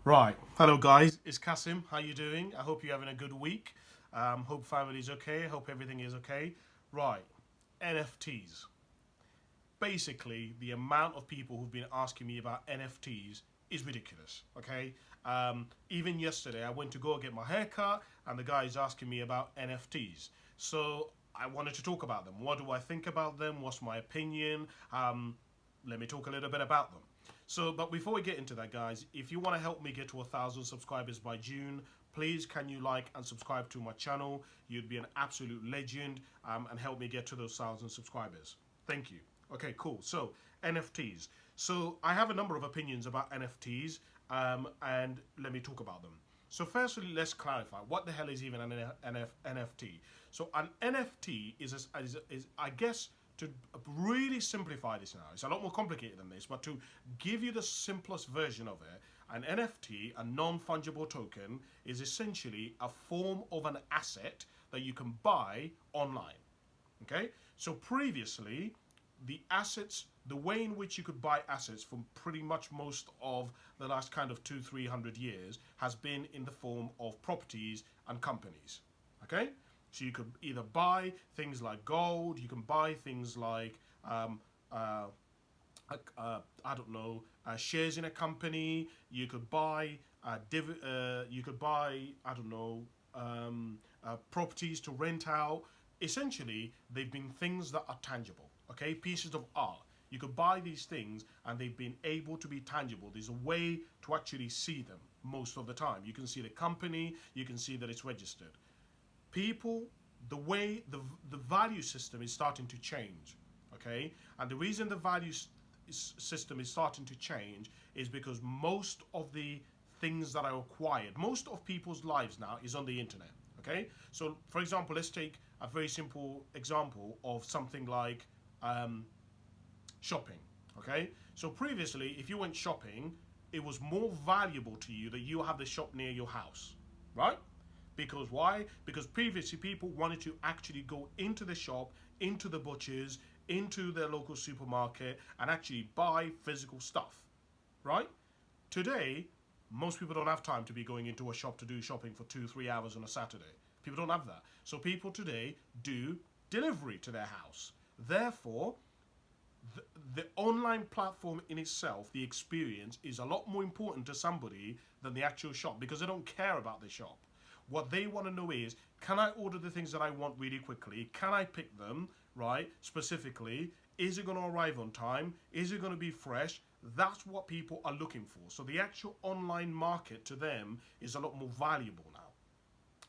Right. Hello, guys. It's Kasim. How you doing? I hope you're having a good week. Hope family's okay. Hope everything is okay. Right. NFTs. Basically, the amount of people who've been asking me about NFTs is ridiculous. Okay. Even yesterday, I went to go get my haircut, and the guy is asking me about NFTs. So I wanted to talk about them. What do I think about them? What's my opinion? Let me talk a little bit about them. So, but before we get into that, guys, if you want to help me get to 1,000 subscribers by June, please can you like and subscribe to my channel? You'd be an absolute legend, and help me get to those 1,000 subscribers. Thank you. Okay, cool. So, NFTs. So, I have a number of opinions about NFTs, and let me talk about them. So, firstly, let's clarify what the hell is even an NFT. So, an NFT is I guess, to really simplify this now, it's a lot more complicated than this, but to give you the simplest version of it, an NFT, a non-fungible token, is essentially a form of an asset that you can buy online. Okay? So previously, the way in which you could buy assets from pretty much most of the last kind of 200-300 years has been in the form of properties and companies. Okay? So you could either buy things like gold, you can buy things like I don't know, shares in a company. You could buy I don't know, properties to rent out. Essentially, they've been things that are tangible. Okay, pieces of art. You could buy these things, and they've been able to be tangible. There's a way to actually see them most of the time. You can see the company. You can see that it's registered. People, the value system is starting to change. Okay, and the reason the value system is starting to change is because most of the things that are acquired, most of people's lives now is on the internet. Okay, so for example, let's take a very simple example of something like shopping. Okay, so previously, if you went shopping, it was more valuable to you that you have the shop near your house, right? Because why? Because previously people wanted to actually go into the shop, into the butchers, into their local supermarket, and actually buy physical stuff, right? Today, most people don't have time to be going into a shop to do shopping for 2 3 hours on a Saturday. People don't have that. So people today do delivery to their house. Therefore, the online platform in itself, the experience, is a lot more important to somebody than the actual shop, because they don't care about the shop. What they want to know is, can I order the things that I want really quickly? Can I pick them, right, specifically? Is it going to arrive on time? Is it going to be fresh? That's what people are looking for. So the actual online market to them is a lot more valuable now.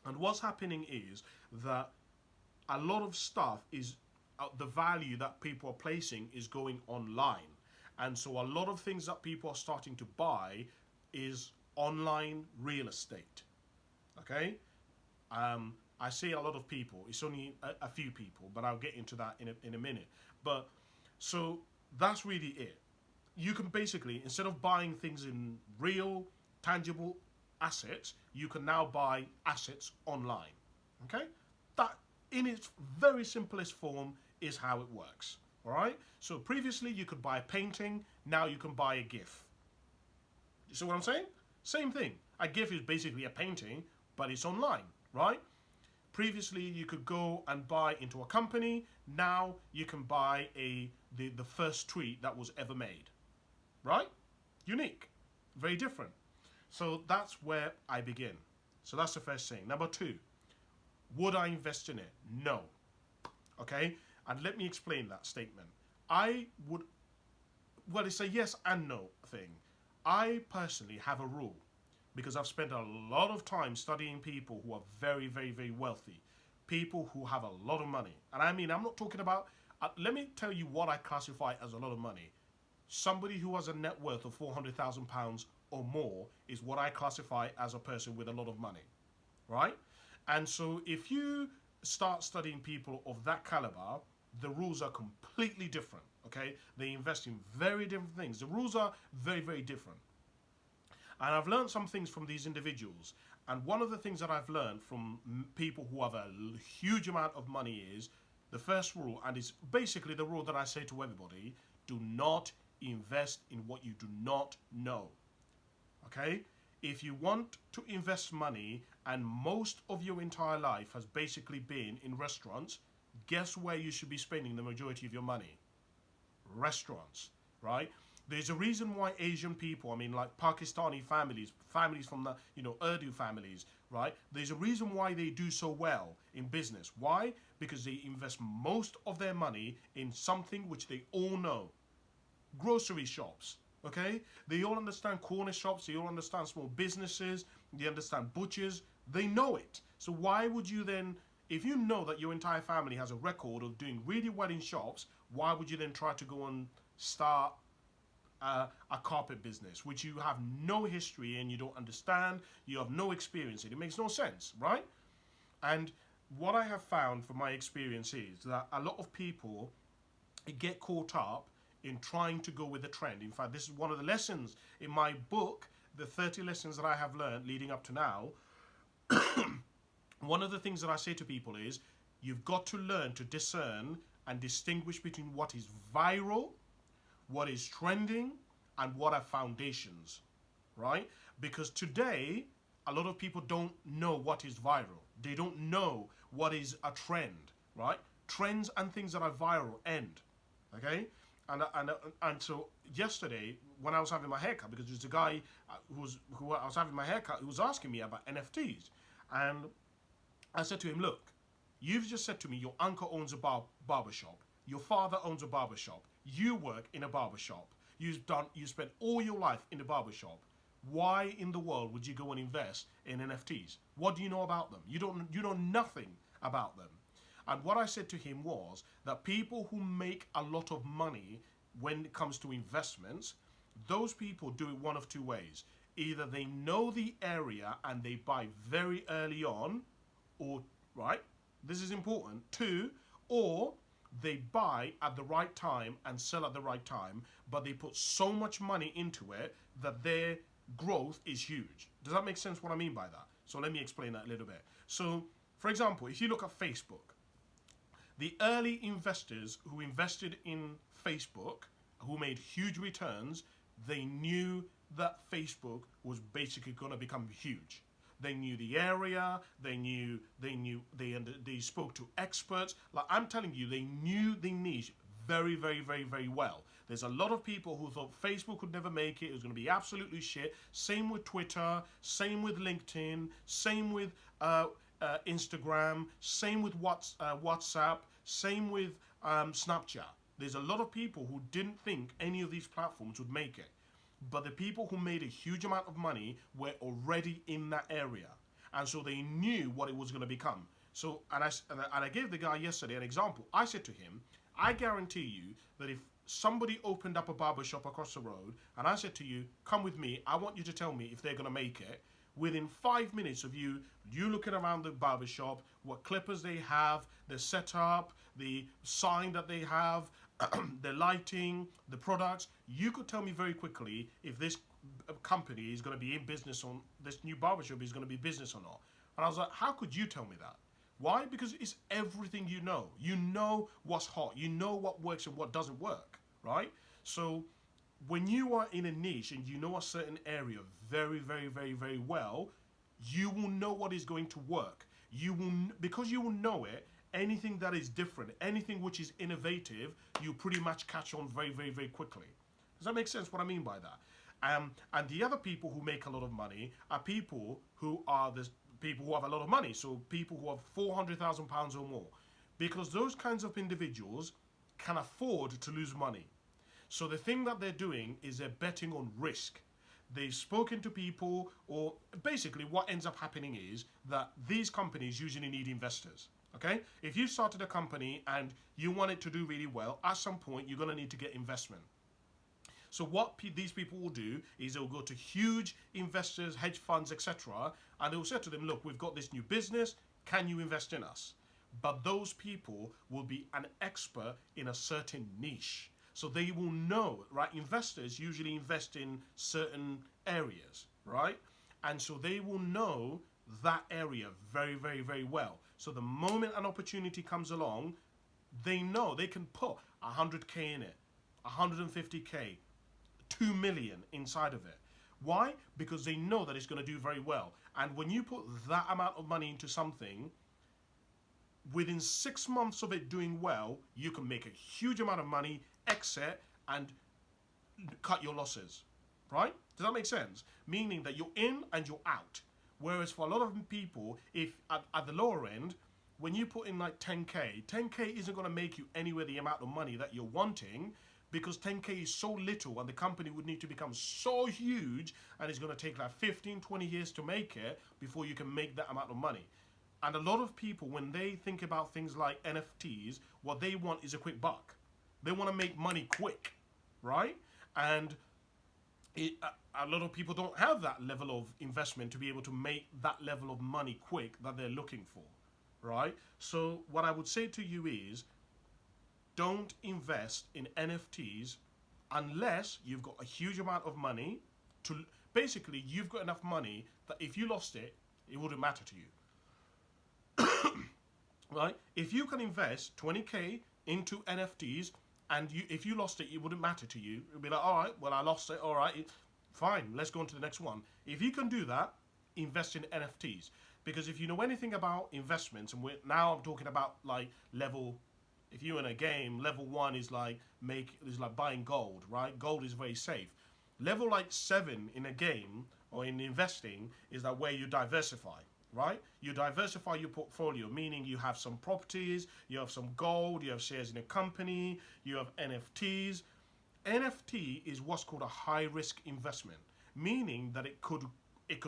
And what's happening is that a lot of stuff is, the value that people are placing is going online. And so a lot of things that people are starting to buy is online real estate. Okay? I see a lot of people. It's only a few people, but I'll get into that in a minute. But so that's really it. You can basically, instead of buying things in real, tangible assets, you can now buy assets online. Okay? That, in its very simplest form, is how it works. All right? So previously you could buy a painting, now you can buy a GIF. You see what I'm saying? Same thing. A GIF is basically a painting, but it's online, right? Previously, you could go and buy into a company. Now you can buy the first tweet that was ever made, right? Unique, very different. So that's where I begin. So that's the first thing. Number two, would I invest in it? No. Okay, and let me explain that statement. I would. Well, it's a yes and no thing. I personally have a rule, because I've spent a lot of time studying people who are very, very, very wealthy, people who have a lot of money. And I mean, I'm not talking about, let me tell you what I classify as a lot of money. Somebody who has a net worth of £400,000 or more is what I classify as a person with a lot of money, right? And so if you start studying people of that caliber, the rules are completely different, okay? They invest in very different things. The rules are very, very different. And I've learned some things from these individuals. And one of the things that I've learned from people who have a huge amount of money is the first rule, and it's basically the rule that I say to everybody: do not invest in what you do not know. Okay? if you want to invest money and most of your entire life has basically been in restaurants, guess where you should be spending the majority of your money? Restaurants, right? There's a reason why Asian people, I mean, like Pakistani families, families from the, Urdu families, right? There's a reason why they do so well in business. Why? Because they invest most of their money in something which they all know. Grocery shops, okay? They all understand corner shops, they all understand small businesses, they understand butchers, they know it. So why would you then, if you know that your entire family has a record of doing really well in shops, why would you then try to go and start a carpet business, which you have no history in, you don't understand, you have no experience in? It makes no sense, right? And what I have found from my experience is that a lot of people get caught up in trying to go with the trend. In fact, this is one of the lessons in my book, the 30 lessons that I have learned leading up to now. One of the things that I say to people is, you've got to learn to discern and distinguish between what is viral, what is trending, and what are foundations, right? Because today, a lot of people don't know what is viral. They don't know what is a trend, right? Trends and things that are viral end, okay? And so yesterday, when I was having my haircut, because there's a guy who I was having my haircut, who was asking me about NFTs, and I said to him, look, you've just said to me your uncle owns a barber shop, your father owns a barber shop, you work in a barber shop, you spent all your life in the barber shop. Why in the world would you go and invest in NFTs? What do you know about them? You know nothing about them. And what I said to him was that people who make a lot of money when it comes to investments, those people do it one of two ways. Either they know the area and they buy very early on, or, right, this is important, two, or they buy at the right time and sell at the right time, but they put so much money into it that their growth is huge. Does that make sense what I mean by that? So let me explain that a little bit. So, for example, if you look at Facebook, the early investors who invested in Facebook, who made huge returns, they knew that Facebook was basically going to become huge. They knew the area, they spoke to experts. Like I'm telling you, they knew the niche very, very, very, very well. There's a lot of people who thought Facebook would never make it. It was going to be absolutely shit. Same with Twitter, same with LinkedIn, same with Instagram, same with WhatsApp, same with Snapchat. There's a lot of people who didn't think any of these platforms would make it. But the people who made a huge amount of money were already in that area. And so they knew what it was going to become. So, and I gave the guy yesterday an example. I said to him, I guarantee you that if somebody opened up a barber shop across the road and I said to you, come with me, I want you to tell me if they're going to make it, within 5 minutes of you looking around the barber shop, what clippers they have, the setup, the sign that they have, the lighting, the products, you could tell me very quickly if this company is going to be in business on this new barbershop is going to be business or not. And I was like, how could you tell me that? Why? Because it's everything you know. You know what's hot. You know what works and what doesn't work, right? So when you are in a niche and you know a certain area very, very, very, very well, you will know what is going to work. You will, because you will know it, anything that is different, anything which is innovative, you pretty much catch on very, very, very quickly. Does that make sense what I mean by that? And the other people who make a lot of money are people who are the people who have a lot of money. So people who have £400,000 or more. Because those kinds of individuals can afford to lose money. So the thing that they're doing is they're betting on risk. They've spoken to people, or basically what ends up happening is that these companies usually need investors. Okay? If you started a company and you want it to do really well, at some point you're going to need to get investment. So what these people will do is they'll go to huge investors, hedge funds, etc. and they'll say to them, look, we've got this new business, can you invest in us? But those people will be an expert in a certain niche. So they will know, right? Investors usually invest in certain areas, right? And so they will know that area very, very, very well. So the moment an opportunity comes along, they know they can put 100K in it, 150K, 2 million inside of it. Why? Because they know that it's going to do very well. And when you put that amount of money into something, within 6 months of it doing well, you can make a huge amount of money, exit, and cut your losses. Right? Does that make sense? Meaning that you're in and you're out. Whereas for a lot of people, if at the lower end, when you put in like 10K, 10K isn't going to make you anywhere the amount of money that you're wanting, because 10K is so little and the company would need to become so huge, and it's going to take like 15, 20 years to make it before you can make that amount of money. And a lot of people, when they think about things like NFTs, what they want is a quick buck. They want to make money quick, right? And a lot of people don't have that level of investment to be able to make that level of money quick that they're looking for, right? So what I would say to you is, don't invest in NFTs unless you've got a huge amount of money to, basically you've got enough money that if you lost it, it wouldn't matter to you. Right? If you can invest 20K into NFTs and if you lost it, it wouldn't matter to you. It'd be like, all right, well, I lost it. All right, fine. Let's go on to the next one. If you can do that, invest in NFTs. Because if you know anything about investments, and now I'm talking about like level, if you're in a game, level 1 is like buying gold, right? Gold is very safe. Level like 7 in a game or in investing is that where you diversify, right? You diversify your portfolio, meaning you have some properties, you have some gold, you have shares in a company, you have NFTs. NFT is what's called a high risk investment, meaning that it could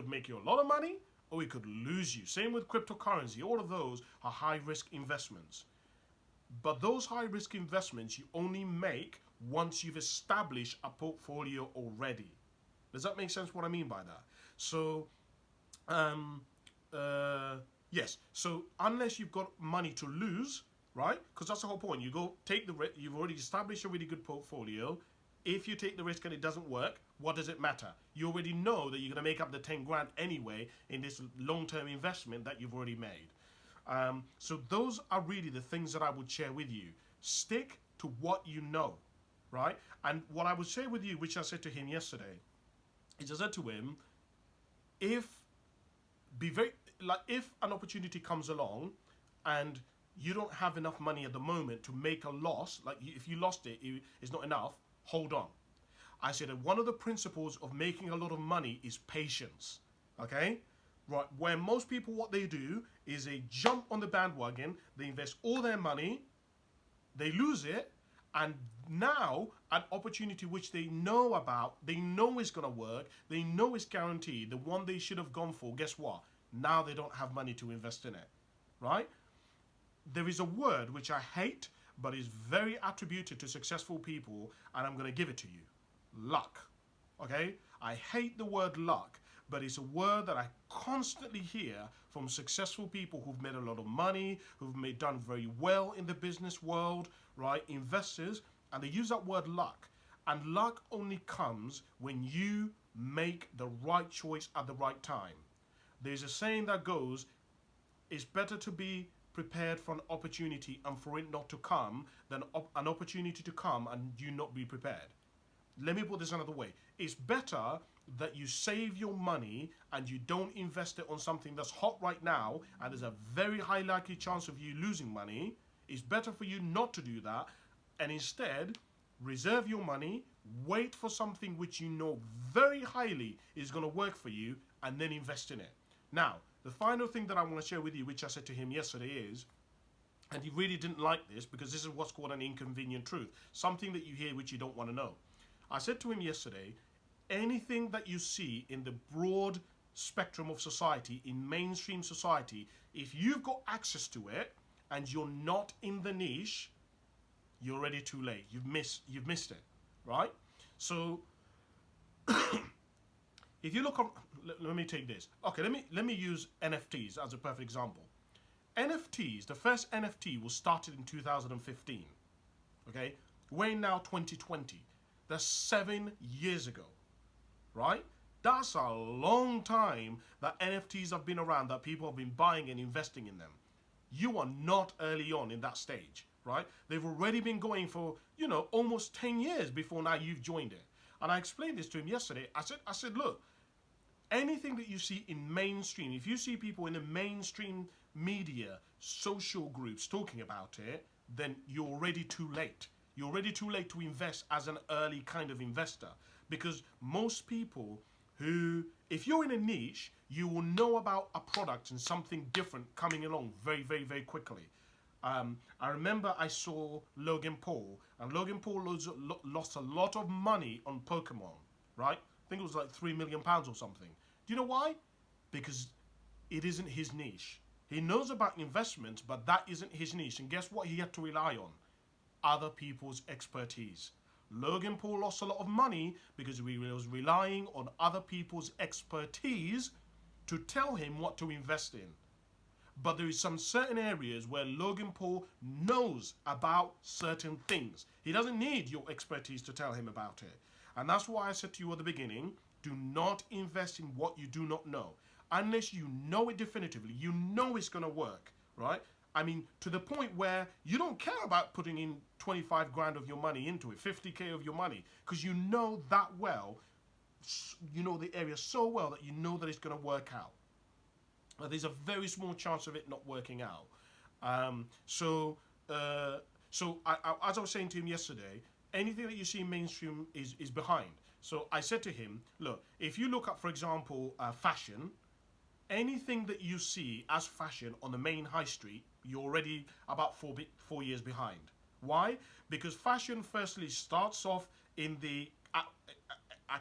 make you a lot of money or it could lose you. Same with cryptocurrency. All of those are high risk investments. But those high risk investments you only make once you've established a portfolio already. Does that make sense what I mean by that? So, yes. So unless you've got money to lose, right? Because that's the whole point. You go take the risk. You've already established a really good portfolio. If you take the risk and it doesn't work, what does it matter? You already know that you're going to make up the 10 grand anyway in this long-term investment that you've already made. So those are really the things that I would share with you. Stick to what you know, right? And what I would share with you, which I said to him yesterday, is I said to him, if an opportunity comes along and you don't have enough money at the moment to make a loss, like if you lost it, it's not enough, hold on. I said that one of the principles of making a lot of money is patience, okay? Right, where most people, what they do is they jump on the bandwagon, they invest all their money, they lose it, and now an opportunity which they know about, they know is going to work, they know it's guaranteed, the one they should have gone for, guess what? Now they don't have money to invest in it, right? There is a word which I hate, but is very attributed to successful people, and I'm going to give it to you. Luck, okay? I hate the word luck, but it's a word that I constantly hear from successful people who've made a lot of money, who've done very well in the business world, right? Investors, and they use that word luck. And luck only comes when you make the right choice at the right time. There's a saying that goes, it's better to be prepared for an opportunity and for it not to come than an opportunity to come and you not be prepared. Let me put this another way. It's better that you save your money and you don't invest it on something that's hot right now and there's a very high likely chance of you losing money. It's better for you not to do that and instead reserve your money, wait for something which you know very highly is going to work for you, and then invest in it. Now, the final thing that I want to share with you, which I said to him yesterday is, and he really didn't like this because this is what's called an inconvenient truth, something that you hear which you don't want to know. I said to him yesterday, anything that you see in the broad spectrum of society, in mainstream society, if you've got access to it and you're not in the niche, you're already too late. You've missed it, right? So if you look on, let me take this. Okay, let me use NFTs as a perfect example. NFTs, the first NFT was started in 2015. Okay, we're in now 2020. That's 7 years ago, right? That's a long time that NFTs have been around, that people have been buying and investing in them. You are not early on in that stage, right? They've already been going for, almost 10 years before now you've joined it. And I explained this to him yesterday. I said, look, anything that you see in mainstream, if you see people in the mainstream media, social groups talking about it, then you're already too late. You're already too late to invest as an early kind of investor. Because most people who, if you're in a niche, you will know about a product and something different coming along very, very, very quickly. I remember I saw Logan Paul, and Logan Paul lost a lot of money on Pokemon, right? I think it was like £3 million or something. Do you know why? Because it isn't his niche. He knows about investments, but that isn't his niche. And guess what he had to rely on? Other people's expertise. Logan Paul lost a lot of money because he was relying on other people's expertise to tell him what to invest in. But there is some certain areas where Logan Paul knows about certain things. He doesn't need your expertise to tell him about it. And that's why I said to you at the beginning, do not invest in what you do not know. Unless you know it definitively, you know it's going to work, right? I mean, to the point where you don't care about putting in 25 grand of your money into it, 50k of your money, because you know that well, you know the area so well that you know that it's going to work out. There's a very small chance of it not working out. So as I was saying to him yesterday, anything that you see in mainstream is behind. So I said to him, look, if you look at, for example, fashion, anything that you see as fashion on the main high street, you're already about 4 years behind. Why? Because fashion firstly starts off in the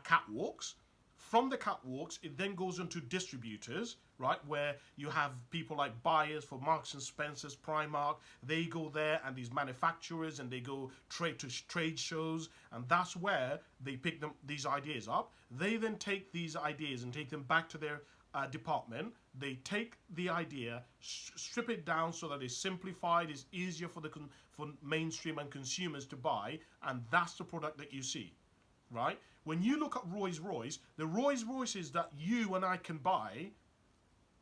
catwalks. From the catwalks, it then goes into distributors, right, where you have people like buyers for Marks and Spencer's, Primark. They go there, and these manufacturers, and they go to trade shows, and that's where they pick these ideas up. They then take these ideas and take them back to their department. They take the idea, strip it down so that it's simplified, it's easier for for mainstream and consumers to buy, and that's the product that you see, right? When you look at Rolls-Royce, the Rolls-Royces that you and I can buy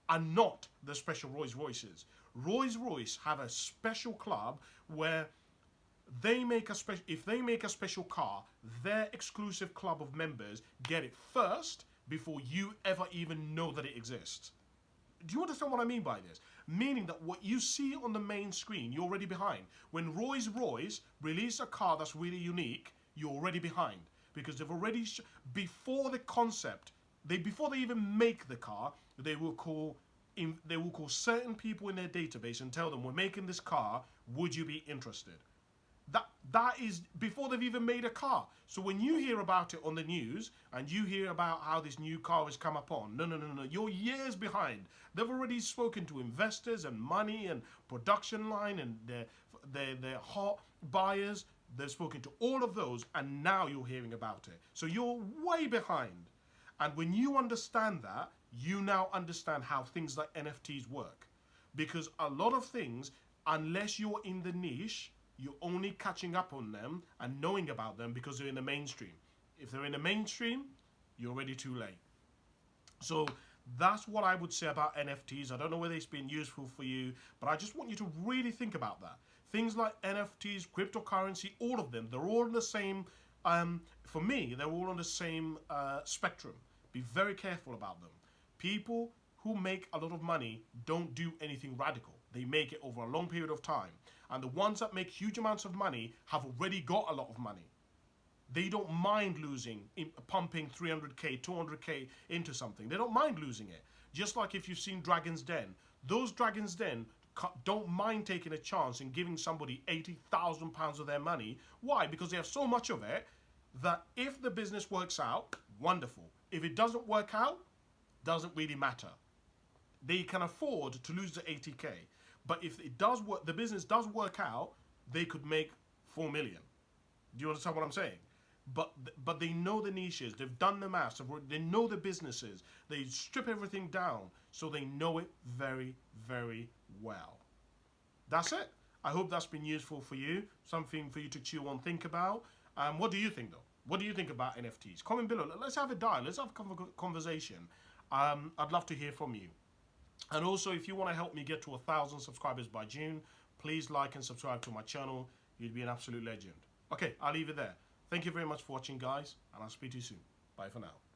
are not the special Rolls-Royces. Rolls-Royce have a special club where they make if they make a special car, their exclusive club of members get it first before you ever even know that it exists. Do you understand what I mean by this? Meaning that what you see on the main screen, you're already behind. When Rolls-Royce release a car that's really unique, you're already behind. Because they've already, before the concept, before they even make the car, they will call certain people in their database and tell them, we're making this car, would you be interested? That is before they've even made a car. So when you hear about it on the news and you hear about how this new car has come upon, no, you're years behind. They've already spoken to investors and money and production line and their hot buyers. They've spoken to all of those, and now you're hearing about it. So you're way behind. And when you understand that, you now understand how things like NFTs work. Because a lot of things, unless you're in the niche, you're only catching up on them and knowing about them because they're in the mainstream. If they're in the mainstream, you're already too late. So that's what I would say about NFTs. I don't know whether it's been useful for you, but I just want you to really think about that. Things like NFTs, cryptocurrency, all of them, they're all on the same, for me, they're all on the same spectrum. Be very careful about them. People who make a lot of money don't do anything radical. They make it over a long period of time. And the ones that make huge amounts of money have already got a lot of money. They don't mind pumping 300k, 200k into something. They don't mind losing it. Just like if you've seen Dragon's Den. Those Dragon's Den don't mind taking a chance and giving somebody £80,000 of their money. Why? Because they have so much of it that if the business works out, wonderful. If it doesn't work out, doesn't really matter. They can afford to lose the 80k. But if it does work, the business does work out, they could make 4 million. Do you understand what I'm saying? But they know the niches. They've done the maths. They know the businesses. They strip everything down, so they know it very, very well. That's it. I hope that's been useful for you. Something for you to chew on, think about. What do you think, though? What do you think about NFTs? Comment below. Let's have a dialogue. Let's have a conversation. I'd love to hear from you. And also, if you want to help me get to 1,000 subscribers by June, please like and subscribe to my channel. You'd be an absolute legend. Okay, I'll leave it there. Thank you very much for watching, guys, and I'll speak to you soon. Bye for now.